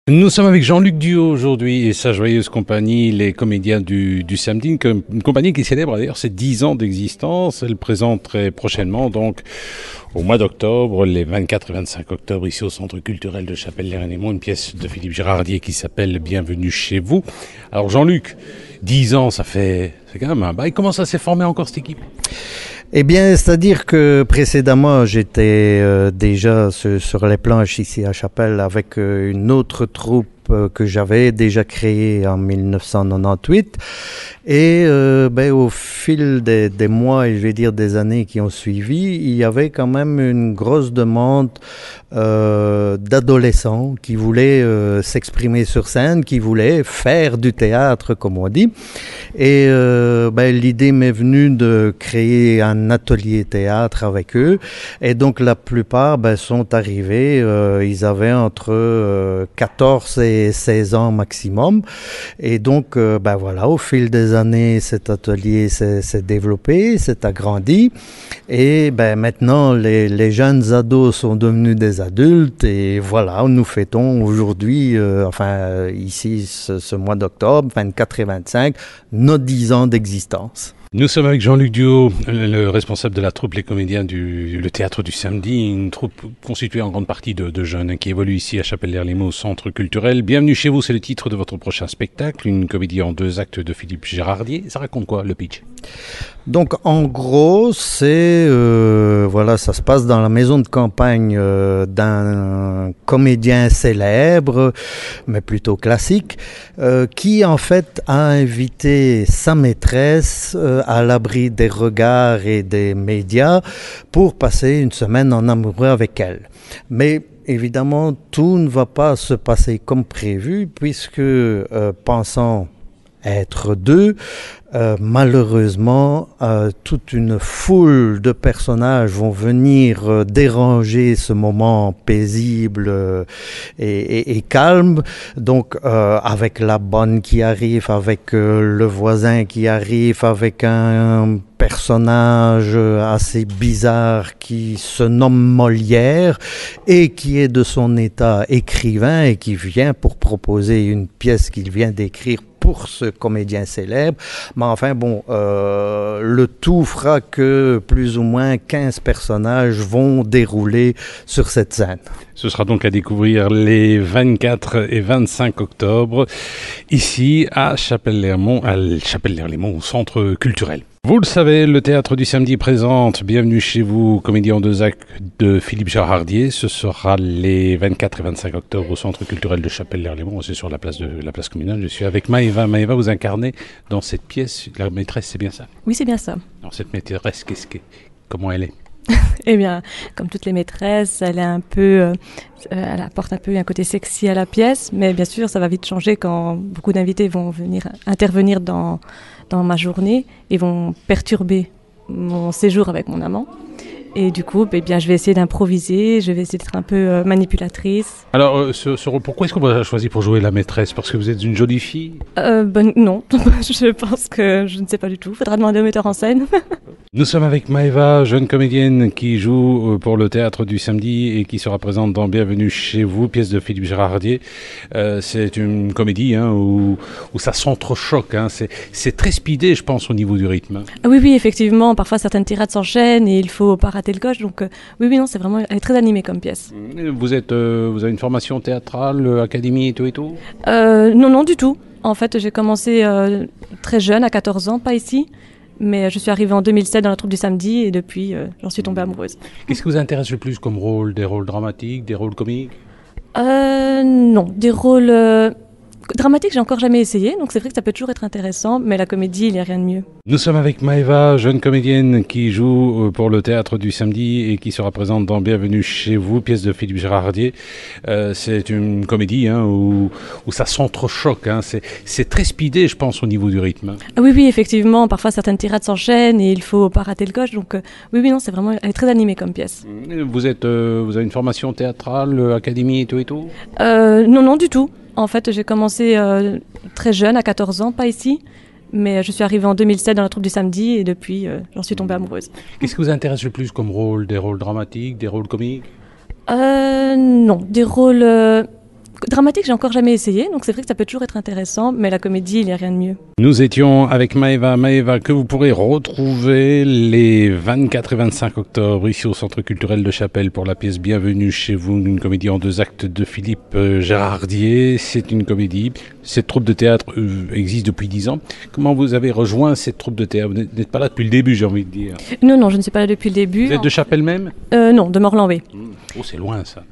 Nous sommes avec Jean-Luc Duhaut aujourd'hui et sa joyeuse compagnie, les comédiens du samedi, une compagnie qui célèbre d'ailleurs ses 10 ans d'existence. Elle présente très prochainement, donc au mois d'octobre, les 24 et 25 octobre, ici au Centre culturel de Chapelle-les-Renémaux, une pièce de Philippe Gérardier qui s'appelle Bienvenue chez vous. Alors Jean-Luc, 10 ans, c'est quand même un bail. Comment ça s'est formé encore cette équipe ? Eh bien, c'est-à-dire que précédemment, j'étais déjà sur les planches ici à Chapelle avec une autre troupe que j'avais déjà créée en 1998. Et au fil des mois et je vais dire des années qui ont suivi, il y avait quand même une grosse demande d'adolescents qui voulaient s'exprimer sur scène, qui voulaient faire du théâtre, comme on dit. Et l'idée m'est venue de créer un atelier théâtre avec eux. Et donc la plupart sont arrivés, ils avaient entre 14 et 16 ans maximum. Et donc au fil des années, cet atelier s'est développé, s'est agrandi. Et maintenant, les jeunes ados sont devenus des adultes. Et voilà, nous fêtons aujourd'hui, ici, ce mois d'octobre, 24 et 25, nos 10 ans d'existence. Nous sommes avec Jean-Luc Duhaut, le responsable de la troupe Les Comédiens le Théâtre du Samedi, une troupe constituée en grande partie de jeunes qui évolue ici à Chapelle-les-Renémaux au Centre culturel. Bienvenue chez vous, c'est le titre de votre prochain spectacle, une comédie en 2 actes de Philippe Gérardier. Ça raconte quoi, le pitch ? Donc en gros, ça se passe dans la maison de campagne d'un comédien célèbre, mais plutôt classique, qui en fait a invité sa maîtresse à l'abri des regards et des médias pour passer une semaine en amoureux avec elle. Mais évidemment, tout ne va pas se passer comme prévu puisque pensant être deux, malheureusement, toute une foule de personnages vont venir déranger ce moment paisible et calme. Donc, avec la bonne qui arrive, avec le voisin qui arrive, avec un personnage assez bizarre qui se nomme Molière et qui est de son état écrivain et qui vient pour proposer une pièce qu'il vient d'écrire pour ce comédien célèbre. Mais enfin le tout fera que plus ou moins 15 personnages vont dérouler sur cette scène. Ce sera donc à découvrir les 24 et 25 octobre, ici à Chapelle-les-Renémaux, au Centre culturel. Vous le savez, le Théâtre du Samedi présente Bienvenue chez vous, comédie en 2 actes de Philippe Gérardier. Ce sera les 24 et 25 octobre au Centre culturel de Chapelle-les-Renémaux. C'est sur la place communale. Je suis avec Maëva. Maëva, vous incarnez dans cette pièce la maîtresse, c'est bien ça ? Oui, c'est bien ça. Alors cette maîtresse, comment elle est ? Eh bien, comme toutes les maîtresses, elle est un peu, elle apporte un peu un côté sexy à la pièce, mais bien sûr, ça va vite changer quand beaucoup d'invités vont venir intervenir dans ma journée et vont perturber mon séjour avec mon amant. Et du coup, je vais essayer d'improviser, je vais essayer d'être un peu manipulatrice. Alors, ce rôle, pourquoi est-ce qu'on vous a choisi pour jouer la maîtresse ? Parce que vous êtes une jolie fille ? Non, je pense que je ne sais pas du tout. Faudra demander au metteur en scène. Nous sommes avec Maëva, jeune comédienne qui joue pour le Théâtre du Samedi et qui sera présente dans Bienvenue chez vous, pièce de Philippe Gérardier. C'est une comédie où ça s'entrechoque. C'est très speedé, je pense, au niveau du rythme. Oui, effectivement. Parfois, certaines tirades s'enchaînent et il faut pas rater le coche. Donc, non, c'est vraiment, elle est très animée comme pièce. Vous avez une formation théâtrale, académie et tout ? Non, du tout. En fait, j'ai commencé très jeune, à 14 ans, pas ici. Mais je suis arrivée en 2007 dans la troupe du Samedi et depuis, j'en suis tombée amoureuse. Qu'est-ce qui vous intéresse le plus comme rôle ? Des rôles dramatiques, des rôles comiques ? Non, des rôles dramatiques, j'ai encore jamais essayé, donc c'est vrai que ça peut toujours être intéressant, mais la comédie, il n'y a rien de mieux. Nous sommes avec Maëva, jeune comédienne qui joue pour le Théâtre du Samedi et qui sera présente dans Bienvenue chez vous, pièce de Philippe Gérardier. C'est une comédie où ça s'entrechoque. C'est très speedé, je pense, au niveau du rythme. Oui, effectivement. Parfois, certaines tirades s'enchaînent et il faut pas rater le coche. Donc, non, c'est vraiment, elle est très animée comme pièce. Vous avez une formation théâtrale, académie et tout ? Non, du tout. En fait, j'ai commencé très jeune, à 14 ans, pas ici. Mais je suis arrivée en 2007 dans la troupe du Samedi et depuis, j'en suis tombée amoureuse. Qu'est-ce qui vous intéresse le plus comme rôle ? Des rôles dramatiques, des rôles comiques ? Non, des rôles Dramatique, j'ai encore jamais essayé, donc c'est vrai que ça peut toujours être intéressant, mais la comédie, il n'y a rien de mieux. Nous étions avec Maëva. Maëva, que vous pourrez retrouver les 24 et 25 octobre ici au Centre culturel de Chapelle pour la pièce Bienvenue chez vous, une comédie en 2 actes de Philippe Gérardier. C'est une comédie. Cette troupe de théâtre existe depuis 10 ans. Comment vous avez rejoint cette troupe de théâtre? Vous n'êtes pas là depuis le début, j'ai envie de dire. Non, je ne suis pas là depuis le début. Vous êtes de Chapelle même? Non, de Morlanvé. Oh, c'est loin ça.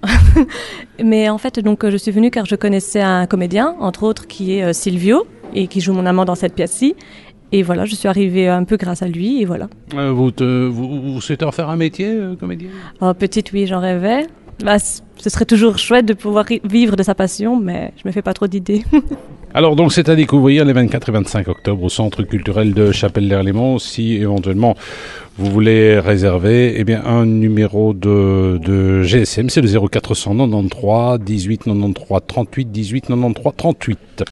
Mais en fait, donc, je suis venue car je connaissais un comédien, entre autres, qui est Silvio, et qui joue mon amant dans cette pièce-ci. Et voilà, je suis arrivée un peu grâce à lui, et voilà. Vous souhaitez en faire un métier, comédien? Petite, oui, j'en rêvais. Ce serait toujours chouette de pouvoir vivre de sa passion, mais je me fais pas trop d'idées. Alors donc c'est à découvrir les 24 et 25 octobre au Centre culturel de Chapelle-l'Erlémont. Si éventuellement vous voulez réserver, eh bien un numéro de GSM, c'est le 0493 18 93 38 18 93 38.